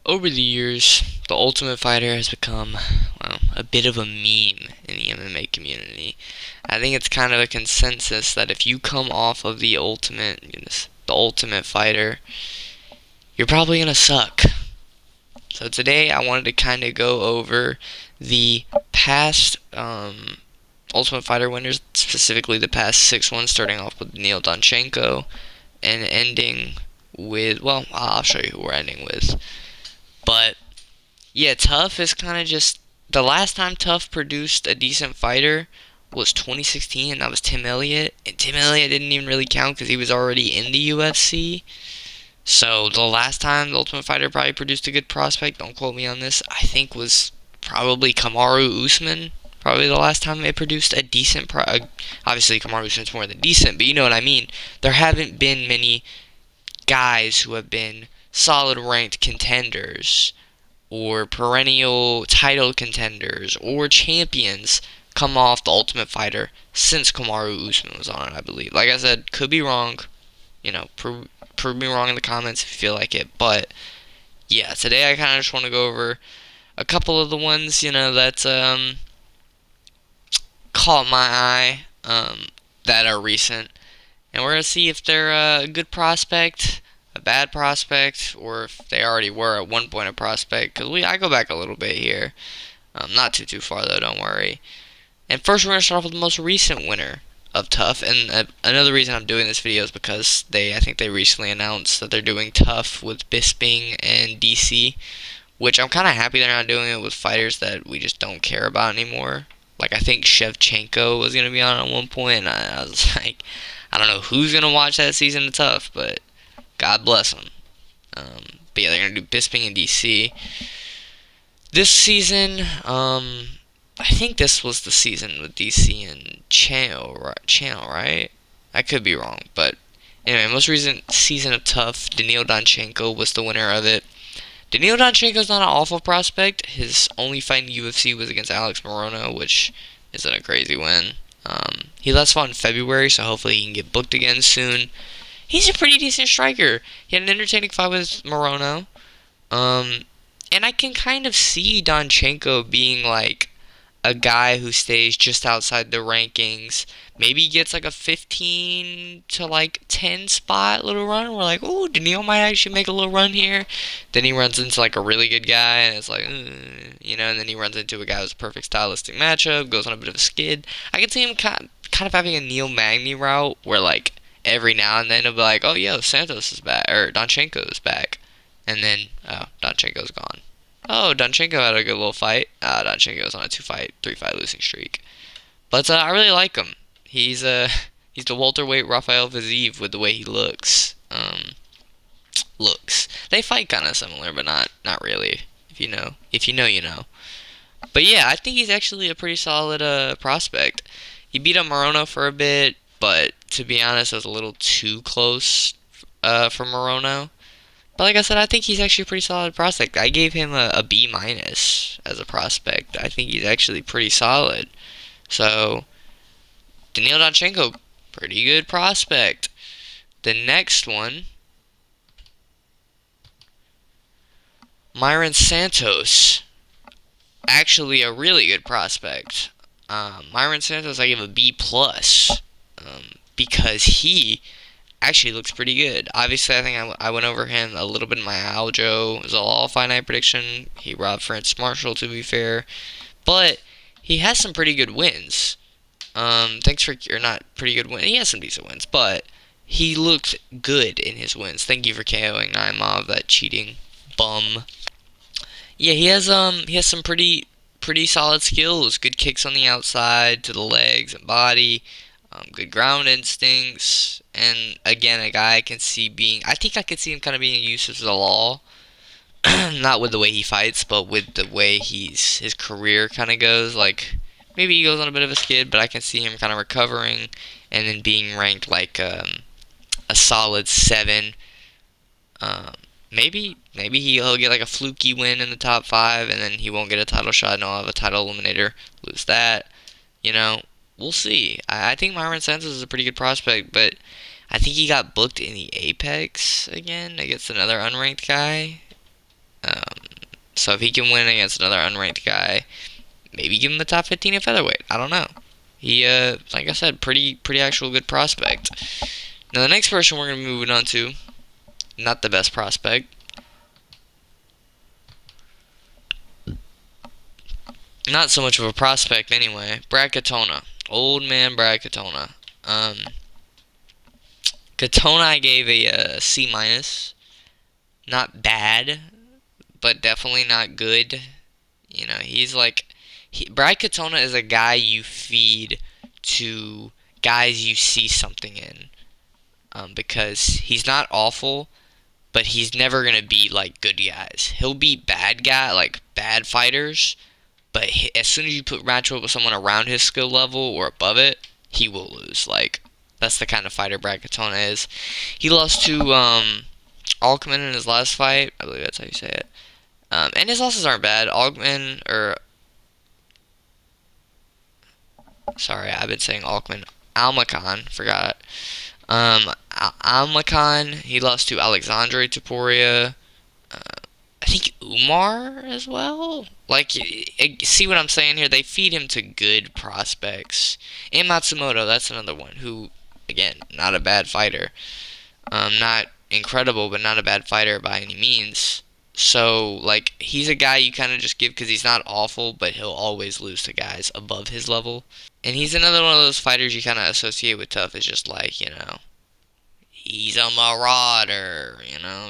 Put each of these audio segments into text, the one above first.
Over the years, the Ultimate Fighter has become, well, a bit of a meme in the MMA community. I think it's kind of a consensus that if you come off of the Ultimate Fighter, you're probably gonna suck. So today I wanted to kind of go over the past Ultimate Fighter winners, specifically the past 6 ones, starting off with Neil Donchenko and ending with, well, I'll show you who we're ending with. But yeah, TUF is kind of just the last time TUF produced a decent fighter was 2016, and that was Tim Elliott. And Tim Elliott didn't even really count because he was already in the UFC. So the last time the Ultimate Fighter probably produced a good prospect, don't quote me on this, I think was probably Kamaru Usman. Probably the last time they produced a decent obviously Kamaru Usman's more than decent, but you know what I mean. There haven't been many guys who have been solid ranked contenders or perennial title contenders or champions come off the Ultimate Fighter since Kamaru Usman was on it, I believe. Like I said, could be wrong. Prove me wrong in the comments if you feel like it. But yeah, today I kind of just want to go over a couple of the ones that caught my eye that are recent, and we're gonna see if they're a good prospect, a bad prospect, or if they already were at one point a prospect. Cause I go back a little bit here, not too far though. Don't worry. And first, we're gonna start off with the most recent winner of TUF, and another reason I'm doing this video is because I think they recently announced that they're doing TUF with Bisping and DC, which I'm kind of happy they're not doing it with fighters that we just don't care about anymore. Like, I think Shevchenko was going to be on at one point, and I was like, I don't know who's going to watch that season of TUF, but God bless them. But yeah, they're going to do Bisping and DC. This season, I think this was the season with DC and Channel, right? I could be wrong, but anyway, most recent season of TUF, Daniil Danchenko was the winner of it. Daniil Danchenko's not an awful prospect. His only fight in UFC was against Alex Morono, which isn't a crazy win. He last fought in February, so hopefully he can get booked again soon. He's a pretty decent striker. He had an entertaining fight with Morono. And I can kind of see Danchenko being like a guy who stays just outside the rankings. Maybe gets like a 15 to like 10 spot little run. We're like, oh, Daniil might actually make a little run here. Then he runs into like a really good guy, and it's like, and then he runs into a guy who's a perfect stylistic matchup, goes on a bit of a skid. I could see him kind of having a Neil Magny route where like every now and then he'll be like, oh, yo, Santos is back, or Danchenko is back. And then, oh, Danchenko's gone. Oh, Danchenko had a good little fight. Danchenko's on a 3-fight losing streak. But I really like him. He's he's the welterweight Rafael Viziev with the way he looks. Looks. They fight kind of similar, but not really. If you know, you know. But yeah, I think he's actually a pretty solid prospect. He beat up Morono for a bit, but to be honest, it was a little too close for Morono. But like I said, I think he's actually a pretty solid prospect. I gave him a B minus as a prospect. I think he's actually pretty solid. So, Daniil Danchenko, pretty good prospect. The next one, Myron Santos, actually a really good prospect. Myron Santos, I give a B plus because he actually looks pretty good. Obviously, I think I went over him a little bit in my Aljo. It was all finite prediction. He robbed Francis Marshall, to be fair. But he has some pretty good wins. Or not pretty good wins. He has some decent wins, but he looked good in his wins. Thank you for KOing Naimov, that cheating bum. Yeah, he has some pretty solid skills. Good kicks on the outside to the legs and body. Good ground instincts, and again, a guy I can see being. I think I could see him kind of being used as the law, not with the way he fights, but with the way his career kind of goes. Like maybe he goes on a bit of a skid, but I can see him kind of recovering and then being ranked like a solid 7. Maybe he'll get like a fluky win in the top 5, and then he won't get a title shot, and he'll have a title eliminator, lose that. You know, we'll see. I think Myron Santos is a pretty good prospect, but I think he got booked in the Apex again against another unranked guy. So if he can win against another unranked guy, maybe give him the top 15 at featherweight. I don't know. He, like I said, pretty actual good prospect. Now the next person we're gonna be moving on to, not the best prospect. Not so much of a prospect anyway. Brad Katona. Old man Brad Katona. Katona I gave a C minus. Not bad, but definitely not good. You know, he's like Brad Katona is a guy you feed to guys you see something in, because he's not awful, but he's never gonna beat like good guys. He'll beat like bad fighters, but as soon as you put match up with someone around his skill level or above it, he will lose. Like that's the kind of fighter Brad Katona is. He lost to Alkman in his last fight. I believe that's how you say it. And his losses aren't bad. Alkman, or sorry, I've been saying Alkman. Almacan, forgot. Almacan, he lost to Alexandre Topuria. I think Umar as well. Like, see what I'm saying here? They feed him to good prospects. And Matsumoto, that's another one who, again, not a bad fighter. Not incredible, but not a bad fighter by any means. So, like, he's a guy you kind of just give because he's not awful, but he'll always lose to guys above his level. And he's another one of those fighters you kind of associate with TUF as just like, he's a marauder,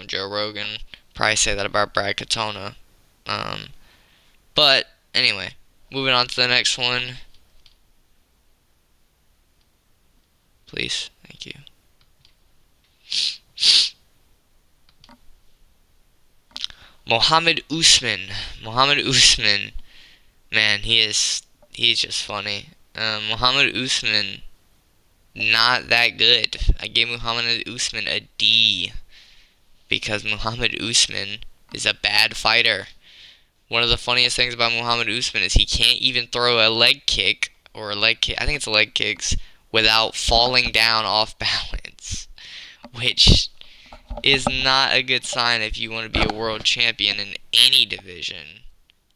Joe Rogan. Probably say that about Brad Katona. Um, but, anyway, moving on to the next one. Please, thank you. Mohammed Usman. Mohammed Usman. Man, he's just funny. Muhammad Usman, not that good. I gave Muhammad Usman a D because Muhammad Usman is a bad fighter. One of the funniest things about Muhammad Usman is he can't even throw a leg kick or a leg kick. I think it's a leg kicks without falling down off balance, which is not a good sign if you want to be a world champion in any division.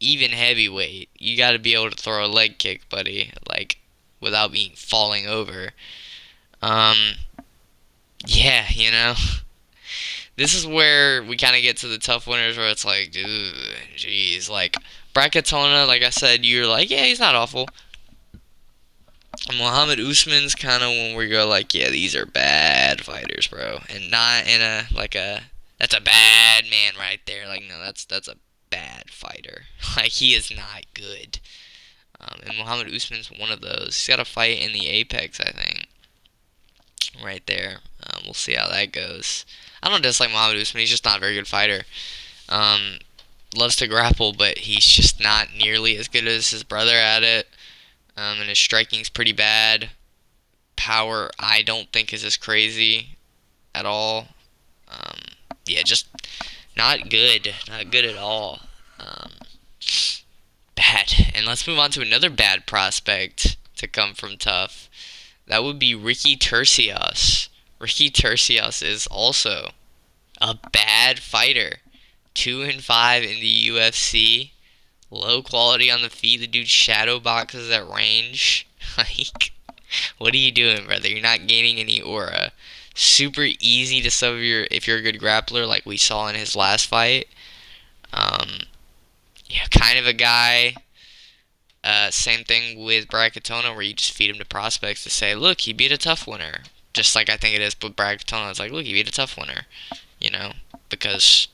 Even heavyweight, you got to be able to throw a leg kick, buddy, like without being falling over. Yeah, this is where we kind of get to the tough winners where it's like, dude, jeez, like Brad Katona, like I said, you're like, yeah, he's not awful. Muhammad Usman's kind of when we go like, yeah, these are bad fighters, bro, and not in a like a that's a bad man right there. Like, no, that's a bad fighter. Like, he is not good. And Muhammad Usman's one of those. He's got a fight in the Apex, I think. Right there. We'll see how that goes. I don't dislike Muhammad Usman. He's just not a very good fighter. Loves to grapple, but he's just not nearly as good as his brother at it. And his striking's pretty bad. Power, I don't think is as crazy at all. Yeah, just not good. Not good at all. Bad. And let's move on to another bad prospect to come from TUF. That would be Ricky Turcios. Ricky Turcios is also a bad fighter. 2-5 in the UFC. Low quality on the feet. The dude shadow boxes at range. Like, what are you doing, brother? You're not gaining any aura. Super easy to sub if you're a good grappler, like we saw in his last fight. Yeah, kind of a guy. Same thing with Brad Katona, where you just feed him to prospects to say, look, he beat a TUF winner. Just like I think it is with Brad Katona. It's like, look, he beat a TUF winner. Because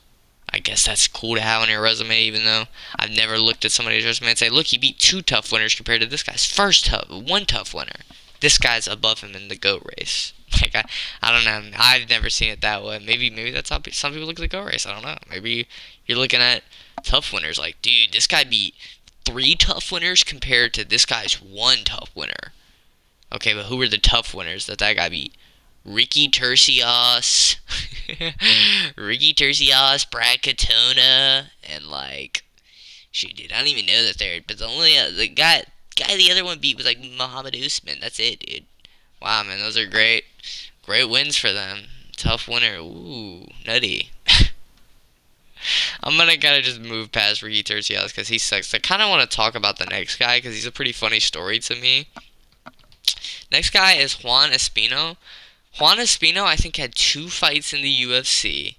I guess that's cool to have on your resume, even though I've never looked at somebody's resume and say, look, he beat 2 TUF winners compared to this guy's one TUF winner. This guy's above him in the GOAT race. Like, I don't know. I've never seen it that way. Maybe that's how some people look at the GOAT race. I don't know. Maybe you're looking at TUF winners like, dude, this guy beat 3 TUF winners compared to this guy's 1 TUF winner. Okay, but who were the TUF winners that guy beat? Ricky Turcios, Ricky Turcios, Brad Katona, and like, shoot, dude, I don't even know the third. But the only the guy the other one beat was like Muhammad Usman. That's it, dude. Wow, man, those are great wins for them. TUF winner, ooh, nutty. I'm gonna kind of just move past Ricky Tercios because he sucks. I kind of want to talk about the next guy because he's a pretty funny story to me. Next guy is Juan Espino. Juan Espino, I think, had two fights in the UFC.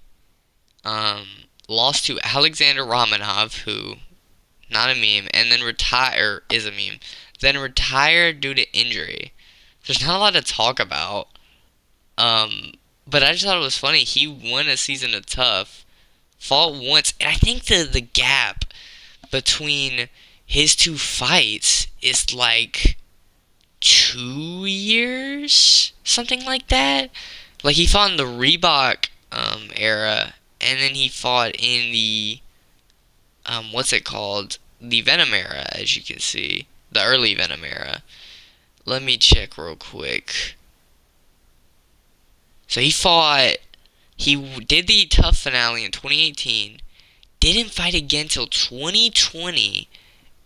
Lost to Alexander Romanov, who not a meme, and then retire is a meme. Then retired due to injury. There's not a lot to talk about. Um, but I just thought it was funny. He won a season of TUF, fought once, and I think the gap between his two fights is like 2 years, something like that. Like he fought in the Reebok era, and then he fought in the what's it called? The Venom era, as you can see, the early Venom era. Let me check real quick. So he fought. He did the TUF finale in 2018. Didn't fight again till 2020,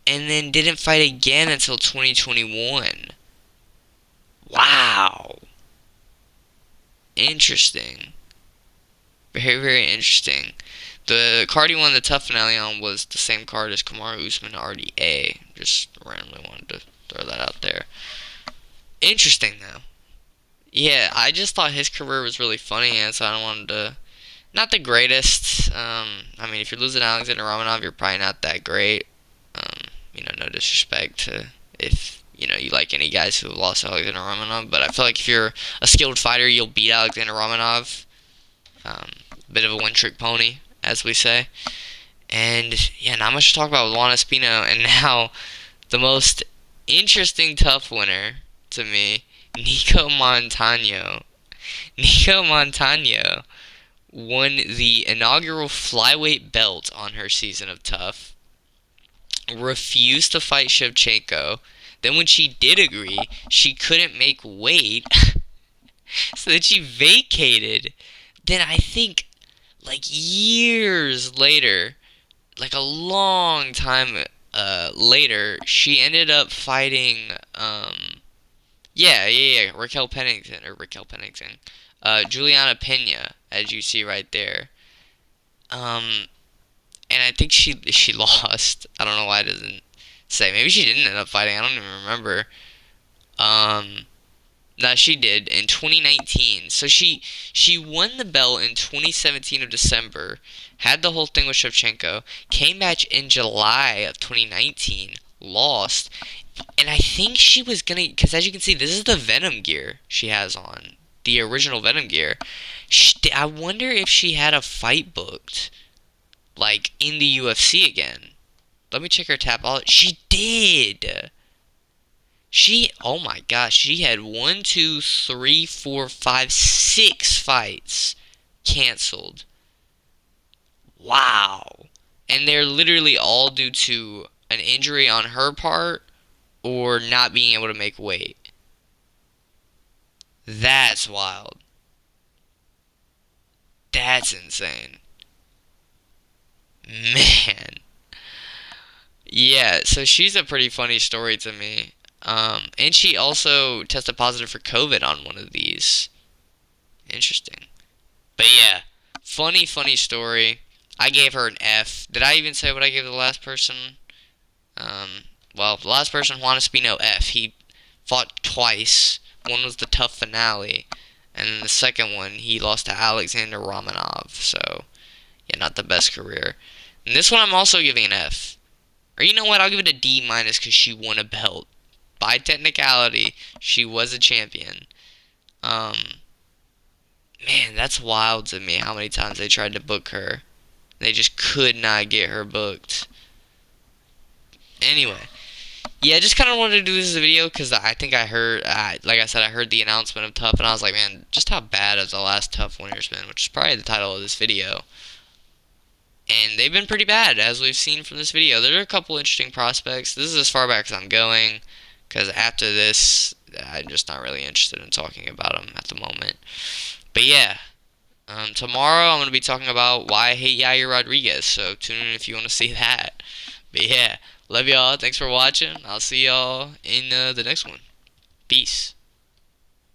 and then didn't fight again until 2021. Wow. Interesting. Very, very interesting. The card he won the TUF finale on was the same card as Kamaru Usman RDA. Just randomly wanted to throw that out there. Interesting, though. Yeah, I just thought his career was really funny, and so I wanted to. Not the greatest. I mean, if you're losing Alexander Romanov, you're probably not that great. No disrespect to if you like any guys who lost to Alexander Romanov, but I feel like if you're a skilled fighter, you'll beat Alexander Romanov. Bit of a one-trick pony, as we say. And yeah, not much to talk about with Juan Espino. And now, the most interesting TUF winner to me, Nico Montano. Nico Montano won the inaugural flyweight belt on her season of TUF. Refused to fight Shevchenko. Then when she did agree, she couldn't make weight. So then she vacated. Then I think like years later, like a long time later, she ended up fighting Raquel Pennington, Juliana Pena, as you see right there. Um, and I think she lost. I don't know why it doesn't say. Maybe she didn't end up fighting. I don't even remember. Um, No, she did in 2019. So she won the belt in 2017 of December, had the whole thing with Shevchenko, came back in July of 2019, lost, and I think she was gonna, because as you can see, this is the Venom gear she has on, the original Venom gear. I wonder if she had a fight booked, like in the UFC again. Let me check her tab. She did. Oh my gosh, she had 6 fights canceled. Wow. And they're literally all due to an injury on her part or not being able to make weight. That's wild. That's insane. Man. Yeah, so she's a pretty funny story to me. And she also tested positive for COVID on one of these. Interesting. But yeah, funny story. I gave her an F. Did I even say what I gave the last person? The last person, Juan Espino, F. He fought twice. One was the TUF finale, and then the second one, he lost to Alexander Romanov. So, yeah, not the best career. And this one I'm also giving an F. Or you know what? I'll give it a D minus because she won a belt. By technicality, she was a champion. Man, that's wild to me how many times they tried to book her. They just could not get her booked. Anyway, yeah, I just kind of wanted to do this video because I think I heard, like I said, I heard the announcement of TUF, and I was like, man, just how bad has the last TUF winners been, which is probably the title of this video. And they've been pretty bad, as we've seen from this video. There are a couple interesting prospects. This is as far back as I'm going, because after this, I'm just not really interested in talking about them at the moment. But yeah, tomorrow I'm going to be talking about why I hate Yair Rodriguez, so tune in if you want to see that. But yeah, love y'all. Thanks for watching. I'll see y'all in the next one. Peace.